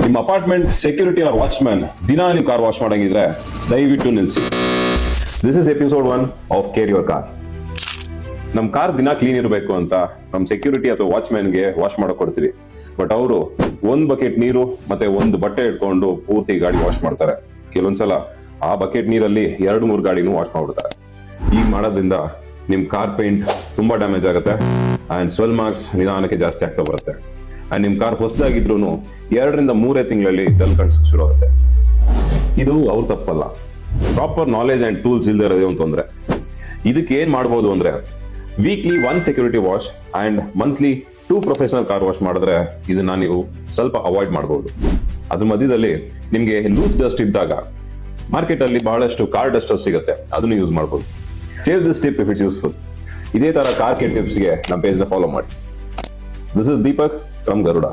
ನಿಮ್ಮ apartment security R watchman ದಿನ ನೀವು ಕಾರ್ ವಾಶ್ ಮಾಡಂಗಿದ್ರೆ ದಯವಿಟ್ಟು ನಿಲ್ಸಿ. This is episode 1 of care your car. ನಮ್ ಕಾರ್ ದಿನ ಕ್ಲೀನ್ ಇರಬೇಕು ಅಂತ ನಮ್ ಸೆಕ್ಯೂರಿಟಿ ಅಥವಾ ವಾಚ್ಮ್ಯಾನ್ಗೆ ವಾಶ್ ಮಾಡಕ್ ಕೊಡ್ತೀವಿ. ಬಟ್ ಅವರು ಒಂದ್ ಬಕೆಟ್ ನೀರು ಮತ್ತೆ ಒಂದು ಬಟ್ಟೆ ಇಟ್ಕೊಂಡು ಪೂರ್ತಿ ಗಾಡಿ ವಾಶ್ ಮಾಡ್ತಾರೆ. ಕೆಲವೊಂದ್ಸಲ ಆ ಬಕೆಟ್ ನೀರಲ್ಲಿ 2-3 ಗಾಡಿನೂ ವಾಶ್ ಮಾಡ್ಬಿಡ್ತಾರೆ. ಈಗ ಮಾಡೋದ್ರಿಂದ ನಿಮ್ ಕಾರ್ ಪೇಂಟ್ ತುಂಬಾ ಡ್ಯಾಮೇಜ್ ಆಗುತ್ತೆ ಅಂಡ್ ಸ್ವೆಲ್ ಮಾರ್ಕ್ಸ್ ನಿಧಾನಕ್ಕೆ ಜಾಸ್ತಿ ಆಗ್ತಾ ಬರುತ್ತೆ. ಅಂಡ್ ನಿಮ್ ಕಾರ್ ಹೊಸದಾಗಿದ್ರು 2-3 ತಿಂಗಳಲ್ಲಿ ಡಲ್ ಕಾಣಿಸಕ್ ಶುರು ಆಗುತ್ತೆ. ಇದು ಅವ್ರ ತಪ್ಪಲ್ಲ, ಪ್ರಾಪರ್ ನಾಲೆಜ್ ಅಂಡ್ ಟೂಲ್ಸ್ ಇಲ್ದೇ ಇರೋದೇ ಒಂದು ತೊಂದ್ರೆ. ಇದಕ್ಕೆ ಏನ್ ಮಾಡ್ಬೋದು ಅಂದ್ರೆ weekly 1 security wash and monthly 2 professional car wash ಮಾಡಿದ್ರೆ ಇದನ್ನ ನೀವು ಸ್ವಲ್ಪ ಅವಾಯ್ಡ್ ಮಾಡಬಹುದು. ಅದ್ರ ಮಧ್ಯದಲ್ಲಿ ನಿಮ್ಗೆ ಲೂಸ್ ಡಸ್ಟ್ ಇದ್ದಾಗ ಮಾರ್ಕೆಟ್ ಅಲ್ಲಿ ಬಹಳಷ್ಟು ಕಾರ್ ಡಸ್ಟರ್ ಸಿಗುತ್ತೆ, ಅದನ್ನು ಯೂಸ್ ಮಾಡಬಹುದು. Save this tip if it's useful. ಇದೇ ತರ ಕಾರ್ ಕೇರ್ ಟಿಪ್ಸ್ಗೆ ನಮ್ಮ ಪೇಜ್ ನ ಫಾಲೋ ಮಾಡಿ. This is Deepak from Garuda.